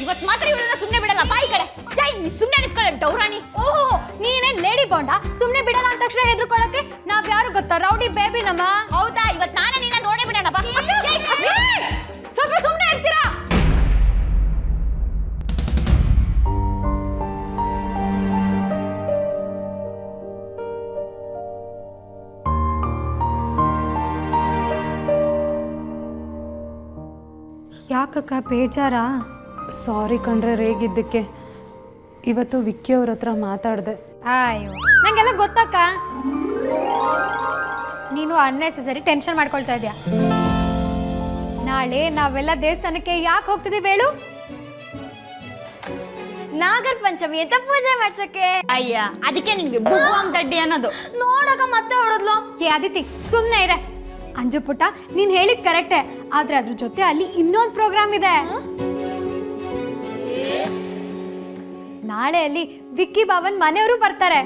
ಇವತ್ತು ಮಾತ್ರ ಇವಳನ್ನ ಸುಮ್ಮನೆ ಬಿಡಲ್ಲ. ಬಾಯಿ ಕಡೆ ಜೈ, ನೀ ಸುಮ್ಮನೆ ನಿಂತ್ಕೊಳ್ಳೆ ಡೌರಾಣಿ. ಓಹೋ, ನೀನೇನ್ ಲೇಡಿ ಬಾಂಡ? ಸುಮ್ಮನೆ ಬಿಡಲ್ಲ ಅಂದ ತಕ್ಷಣ ಹೆದರ್ಕೊಳ್ಳಕ್ಕೆ ನಾವ್ ಯಾರು ಗೊತ್ತಾ? ರೌಡಿ ಬೇಬಿ ನಮ್ಮ. ಹೌದಾ? ಇವತ್ತು ನಾನೇ ನಿನ್ನ ನೋಡೇ ಬಿಡೋಣ. ಬಾ ಸ್ವಲ್ಪ ಸುಮ್ಮನೆ ಇರ್ತೀರಾ? ಯಾಕಕ್ಕ ಬೇಜಾರ? ಸಾರಿ ಕಣ್ರೆ ರೇಗಿದ್ದಕ್ಕೆ. ಇವತ್ತು ವಿಕ್ಕಿ ಅವ್ರ ಹತ್ರ ಮಾತಾಡಿದೆ. ಅಯ್ಯೋ, ನಂಗೆಲ್ಲ ಗೊತ್ತಕ್ಕ. ನೀನು ಅನ್ನೆಸೆಸರಿ ಟೆನ್ಷನ್ ಮಾಡ್ಕೊಳ್ತಾ ಇದೀಯ. ನಾಳೆ ನಾವೆಲ್ಲ ದೇವಸ್ಥಾನಕ್ಕೆ ಯಾಕೆ ಹೋಗ್ತಿದೀವಿ ಹೇಳು? ನಾಗರ ಪಂಚಮಿ ಅಂತ ಪೂಜೆ ಮಾಡ್ಸಕ್ಕೆ. ಅಯ್ಯ, ಅದಕ್ಕೆ ನಿನ್ಗೆ ಬುಗ್ವಾಮ್ ದಡ್ಡಿ ಅನ್ನೋದು. ನೋಡಕ ಮತ್ತೆ ಹೊಡದ್ಲು. ಏ ಅದಿತಿ, ಸುಮ್ಮನೆ ಇರೆ. ಅಂಜು ಪುಟ್ಟ, ನೀನ್ ಹೇಳಿದ್ ಕರೆಕ್ಟೇ, ಆದ್ರೆ ಅದ್ರ ಜೊತೆ ಅಲ್ಲಿ ಇನ್ನೊಂದು ಪ್ರೋಗ್ರಾಮ್ ಇದೆ. ನಾಳೆ ಅಲ್ಲಿ ವಿಕ್ಕಿ ಬಾವನ್ ಮನೆಯವರು ಬರ್ತಾರೆ.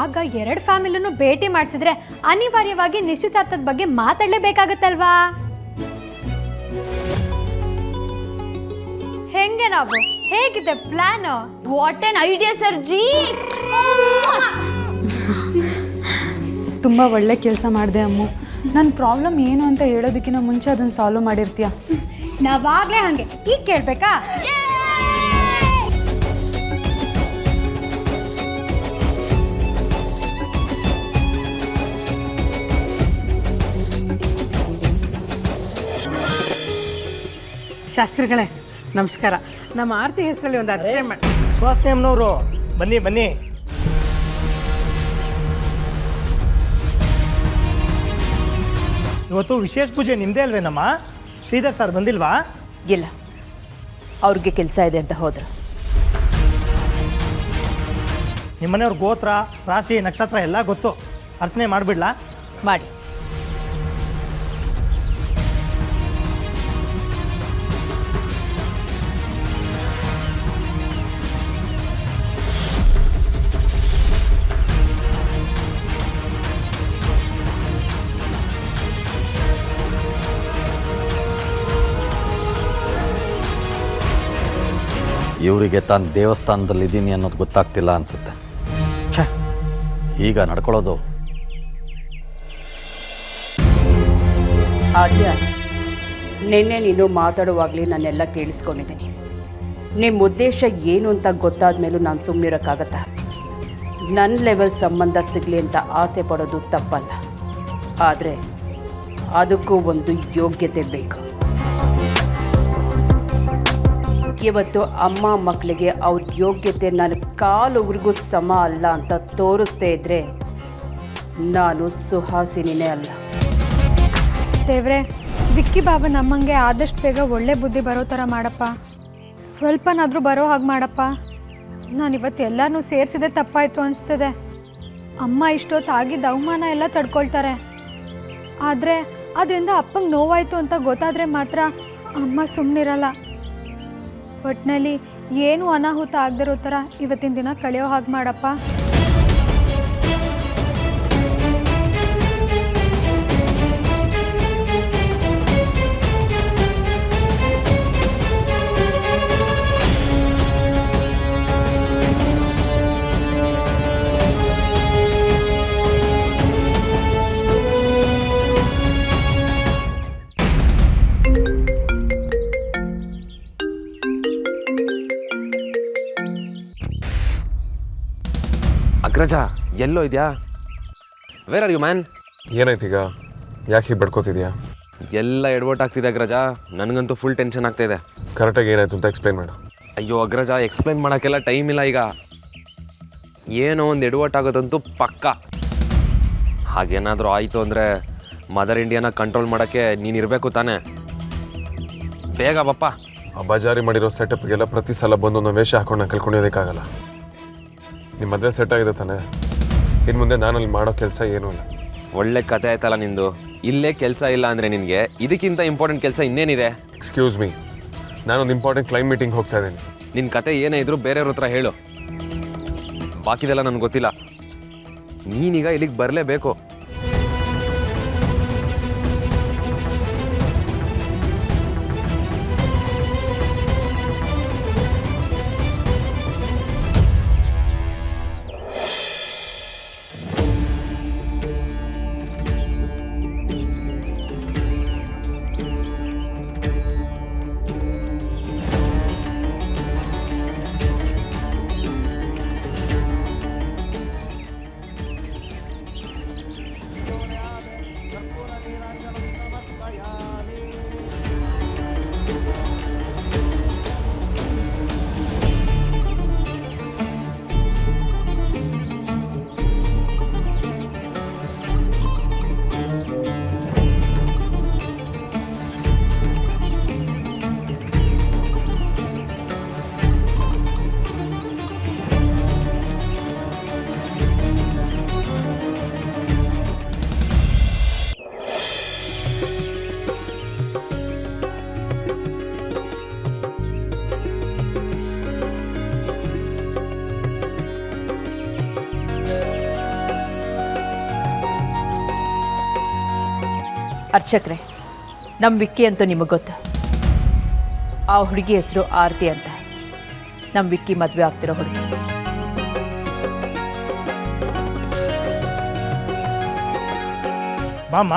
ಆಗ 2 ಫ್ಯಾಮಿಲಿನೂ ಭೇಟಿ ಮಾಡಿಸಿದ್ರೆ ಅನಿವಾರ್ಯವಾಗಿ ನಿಶ್ಚಿತಾರ್ಥದ ಬಗ್ಗೆ ಮಾತಾಡ್ಲೇಬೇಕಾಗತ್ತಲ್ವಾ? ಹೆಂಗೆ ನಾವು? ಹೇಗಿದೆ plan? What N idea Sarji. ತುಂಬ ಒಳ್ಳೆ ಕೆಲಸ ಮಾಡಿದೆ ಅಮ್ಮು. ನನ್ನ ಪ್ರಾಬ್ಲಮ್ ಏನು ಅಂತ ಹೇಳೋದಕ್ಕಿಂತ ಮುಂಚೆ ಅದನ್ನು ಸಾಲ್ವ್ ಮಾಡಿರ್ತೀಯ. ನಾವಾಗ್ಲೇ ಹಂಗೆ, ಈಗ ಕೇಳ್ಬೇಕಾ? ಶಾಸ್ತ್ರಿಗಳೇ ನಮಸ್ಕಾರ. ನಮ್ಮ ಆರತಿ ಹೆಸರಲ್ಲಿ ಒಂದು ಅರ್ಚನೆ ಮಾಡಿ. ಸುಹಾಸಿನಿ ಅಮ್ಮನವರು ಬನ್ನಿ ಬನ್ನಿ. ಇವತ್ತು ವಿಶೇಷ ಪೂಜೆ ನಿಮ್ಮದೇ ಅಲ್ವೇನಮ್ಮ? ಶ್ರೀಧರ್ ಸರ್ ಬಂದಿಲ್ವಾ? ಇಲ್ಲ, ಅವ್ರಿಗೆ ಕೆಲಸ ಇದೆ ಅಂತ ಹೋದ್ರು. ನಿಮ್ಮನೆಯವ್ರ ಗೋತ್ರ, ರಾಶಿ, ನಕ್ಷತ್ರ ಎಲ್ಲ ಗೊತ್ತು. ಅರ್ಚನೆ ಮಾಡಿಬಿಡ್ಲಾ? ಮಾಡಿ. ಇವರಿಗೆ ತಾನು ದೇವಸ್ಥಾನದಲ್ಲಿದ್ದೀನಿ ಅನ್ನೋದು ಗೊತ್ತಾಗ್ತಿಲ್ಲ ಅನಿಸುತ್ತೆ. ಛೇ, ಈಗ ನಡ್ಕೊಳ್ಳೋದು. ಆದ್ಯ, ನಿನ್ನೆ ನೀನು ಮಾತಾಡುವಾಗಲೇ ನಾನೆಲ್ಲ ಕೇಳಿಸ್ಕೊಂಡಿದ್ದೀನಿ. ನಿಮ್ಮ ಉದ್ದೇಶ ಏನು ಅಂತ ಗೊತ್ತಾದ ಮೇಲೂ ನಾನು ಸುಮ್ಮನಿರೋಕ್ಕಾಗತ್ತಾ? ನನ್ನ ಲೆವೆಲ್ ಸಂಬಂಧ ಸಿಗಲಿ ಅಂತ ಆಸೆ ಪಡೋದು ತಪ್ಪಲ್ಲ, ಆದರೆ ಅದಕ್ಕೂ ಒಂದು ಯೋಗ್ಯತೆ ಬೇಕು. ಇವತ್ತು ಅಮ್ಮ ಮಕ್ಕಳಿಗೆ ಅವ್ರ ಯೋಗ್ಯತೆ ನನ್ನ ಕಾಲುವರೆಗೂ ಸಮ ಅಲ್ಲ ಅಂತ ತೋರಿಸ್ದೇ ಇದ್ರೆ ನಾನು ಸುಹಾಸಿನಿನೇ ಅಲ್ಲ. ದೇವ್ರೆ, ವಿಕ್ಕಿ ಬಾಬಾ ನಮ್ಮಂಗೆ ಆದಷ್ಟು ಬೇಗ ಒಳ್ಳೆ ಬುದ್ಧಿ ಬರೋ ಥರ ಮಾಡಪ್ಪ. ಸ್ವಲ್ಪನಾದರೂ ಬರೋ ಹಾಗೆ ಮಾಡಪ್ಪ. ನಾನಿವತ್ತು ಎಲ್ಲರನ್ನೂ ಸೇರಿಸಿದೆ ತಪ್ಪಾಯಿತು ಅನಿಸ್ತದೆ. ಅಮ್ಮ ಇಷ್ಟೊತ್ತು ಆಗಿದ್ದ ಅವಮಾನ ಎಲ್ಲ ತಡ್ಕೊಳ್ತಾರೆ. ಆದರೆ ಅದರಿಂದ ಅಪ್ಪಂಗೆ ನೋವಾಯಿತು ಅಂತ ಗೊತ್ತಾದರೆ ಮಾತ್ರ ಅಮ್ಮ ಸುಮ್ಮನಿರಲ್ಲ. ಒಟ್ಟಿನಲ್ಲಿ ಏನೂ ಅನಾಹುತ ಆಗದಿರೋ ಥರ ಇವತ್ತಿನ ದಿನ ಕಳೆಯೋ ಹಾಗೆ ಮಾಡಪ್ಪ. ಅಗ್ರಜ, ಎಲ್ಲೋ ಇದೆಯಾ? Where are you man? ಏನಾಯ್ತೀಗ? ಯಾಕೆ ಹೀಗೆ ಬಡ್ಕೋತಿದ್ಯಾ? ಎಲ್ಲ ಎಡವಟ್ ಆಗ್ತಿದೆ ಅಗ್ರಜ. ನನಗಂತೂ ಫುಲ್ ಟೆನ್ಷನ್ ಆಗ್ತಾಯಿದೆ. ಕರೆಕ್ಟಾಗಿ ಏನಾಯ್ತು ಅಂತ ಎಕ್ಸ್ಪ್ಲೈನ್ ಮಾಡು. ಅಯ್ಯೋ ಅಗ್ರಜ, ಎಕ್ಸ್ಪ್ಲೈನ್ ಮಾಡೋಕ್ಕೆಲ್ಲ ಟೈಮ್ ಇಲ್ಲ ಈಗ. ಏನೋ ಒಂದು ಎಡವಟ್ ಆಗೋದಂತೂ ಪಕ್ಕ. ಹಾಗೇನಾದರೂ ಆಯಿತು ಅಂದರೆ ಮದರ್ ಇಂಡಿಯಾನ ಕಂಟ್ರೋಲ್ ಮಾಡೋಕ್ಕೆ ನೀನು ಇರಬೇಕು ತಾನೇ. ಬೇಗ ಬಪ್ಪ. ಆ ಬಜಾರಿ ಮಾಡಿರೋ ಸೆಟಪ್ಗೆಲ್ಲ ಪ್ರತಿ ಸಲ ಬಂದು ಒಂದು ವೇಷ ಹಾಕೊಂಡು ನಾನು ಕಲ್ಕೊಂಡಿರೋದಕ್ಕಾಗಲ್ಲ. ನಿಮ್ಮ ಮದುವೆ ಸೆಟ್ ಆಗಿದೆ ತಾನೆ? ಇನ್ನು ಮುಂದೆ ನಾನಲ್ಲಿ ಮಾಡೋ ಕೆಲಸ ಏನೂ ಇಲ್ಲ. ಒಳ್ಳೆ ಕತೆ ಆಯ್ತಲ್ಲ ನಿಂದು. ಇಲ್ಲೇ ಕೆಲಸ ಇಲ್ಲ ಅಂದರೆ ನಿನಗೆ ಇದಕ್ಕಿಂತ ಇಂಪಾರ್ಟೆಂಟ್ ಕೆಲಸ ಇನ್ನೇನಿದೆ? ಎಕ್ಸ್ಕ್ಯೂಸ್ ಮೀ, ನಾನೊಂದು ಇಂಪಾರ್ಟೆಂಟ್ ಕ್ಲೈಂಟ್ ಮೀಟಿಂಗ್ ಹೋಗ್ತಾ ಇದ್ದೀನಿ. ನಿನ್ನ ಕತೆ ಏನೇ ಇದ್ರೂ ಬೇರೆಯವ್ರ ಹತ್ರ ಹೇಳು. ಬಾಕಿದೆಲ್ಲ ನನಗೆ ಗೊತ್ತಿಲ್ಲ. ನೀನೀಗ ಇಲ್ಲಿಗೆ ಬರಲೇಬೇಕು. ಅರ್ಚಕ್ರೆ, ನಮ್ಮ ವಿಕ್ಕಿ ಅಂತೂ ನಿಮಗೆ ಗೊತ್ತು. ಆ ಹುಡುಗಿ ಹೆಸರು ಆರತಿ ಅಂತ. ನಮ್ಮ ವಿಕ್ಕಿ ಮದುವೆ ಆಗ್ತಿರೋ ಹುಡುಗಿ. ಬಾಮ್ಮ,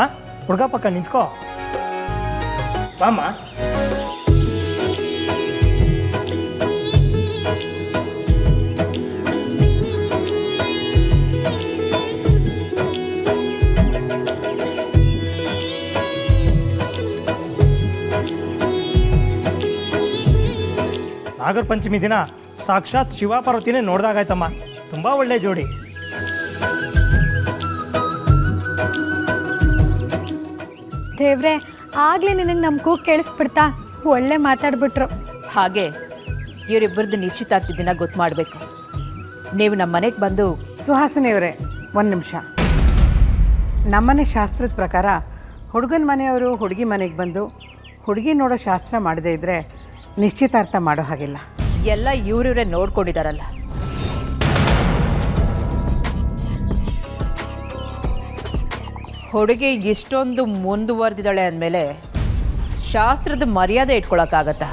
ಹುಡುಗ ಪಕ್ಕ ನಿಂತ್ಕೋ. ಬಾಮ್ಮ. ನಾಗರ ಪಂಚಮಿ ದಿನ ಸಾಕ್ಷಾತ್ ಶಿವ ಪಾರ್ವತಿನೇ ನೋಡ್ದಾಗಾಯ್ತಮ್ಮ. ತುಂಬ ಒಳ್ಳೆ ಜೋಡಿ. ದೇವ್ರೆ, ಆಗ್ಲೇ ನಿನಗೆ ನಮ್ಮ ಕೂಗು ಕೇಳಿಸ್ಬಿಡ್ತಾ? ಒಳ್ಳೆ ಮಾತಾಡ್ಬಿಟ್ರು. ಹಾಗೆ ಇವರಿಬ್ಬರದ್ದು ನಿಶ್ಚಿತಾರ್ಥ ದಿನ ಗೊತ್ತು ಮಾಡಬೇಕು. ನೀವು ನಮ್ಮ ಮನೆಗೆ ಬಂದು ಸುಹಾಸಿನಿಯವರೇ, ಒಂದು ನಿಮಿಷ. ನಮ್ಮನೆ ಶಾಸ್ತ್ರದ ಪ್ರಕಾರ ಹುಡುಗನ ಮನೆಯವರು ಹುಡುಗಿ ಮನೆಗೆ ಬಂದು ಹುಡುಗಿ ನೋಡೋ ಶಾಸ್ತ್ರ ಮಾಡದೇ ಇದ್ದರೆ ನಿಶ್ಚಿತಾರ್ಥ ಮಾಡೋ ಹಾಗಿಲ್ಲ. ಎಲ್ಲ ಇವರಿವರೇ ನೋಡ್ಕೊಂಡಿದ್ದಾರಲ್ಲ. ಹುಡುಗಿ ಇಷ್ಟೊಂದು ಮುಂದುವರೆದಿದ್ದಾಳೆ ಅಂದಮೇಲೆ ಶಾಸ್ತ್ರದ ಮರ್ಯಾದೆ ಇಟ್ಕೊಳಕ್ಕಾಗತ್ತಾ?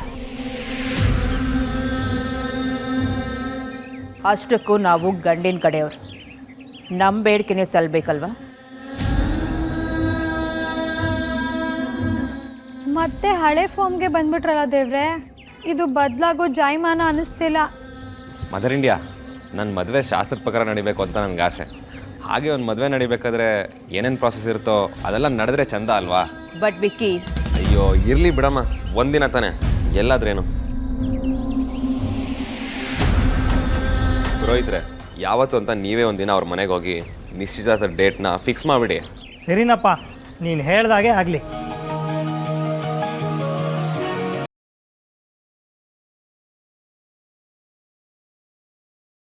ಅಷ್ಟಕ್ಕೂ ನಾವು ಗಂಡಿನ ಕಡೆಯವರು, ನಮ್ಮ ಬೇಡಿಕೆನೇ ಸಲ್ಲಬೇಕಲ್ವಾ? ಮತ್ತೆ ಹಳೆ ಫಾರ್ಮ್ಗೆ ಬಂದ್ಬಿಟ್ರಲ್ಲ ದೇವ್ರೆ. ಇದು ಬದಲಾಗೋ ಜಾಯಮಾನ ಅನ್ನಿಸ್ತಿಲ್ಲ. ಮದರ್ ಇಂಡಿಯಾ, ನನ್ನ ಮದುವೆ ಶಾಸ್ತ್ರದ ಪ್ರಕಾರ ನಡಿಬೇಕು ಅಂತ ನನಗೆ ಆಸೆ. ಹಾಗೆ ಒಂದು ಮದುವೆ ನಡಿಬೇಕಾದ್ರೆ ಏನೇನು ಪ್ರಾಸೆಸ್ ಇರುತ್ತೋ ಅದೆಲ್ಲ ನಡೆದ್ರೆ ಚಂದ ಅಲ್ವಾ? ಬಟ್ ವಿಕ್ಕಿ, ಅಯ್ಯೋ ಇರಲಿ ಬಿಡಮ್ಮ, ಒಂದಿನ ತಾನೆ, ಎಲ್ಲಾದ್ರೇನು. ಪುರೋಹಿತ್ರೆ, ಯಾವತ್ತು ಅಂತ ನೀವೇ ಒಂದಿನ ಅವ್ರ ಮನೆಗೆ ಹೋಗಿ ನಿಶ್ಚಿತಾರ್ಥ ಡೇಟ್ನ ಫಿಕ್ಸ್ ಮಾಡಿಬಿಡಿ. ಸರಿನಪ್ಪ, ನೀನು ಹೇಳ್ದಾಗೆ ಆಗಲಿ.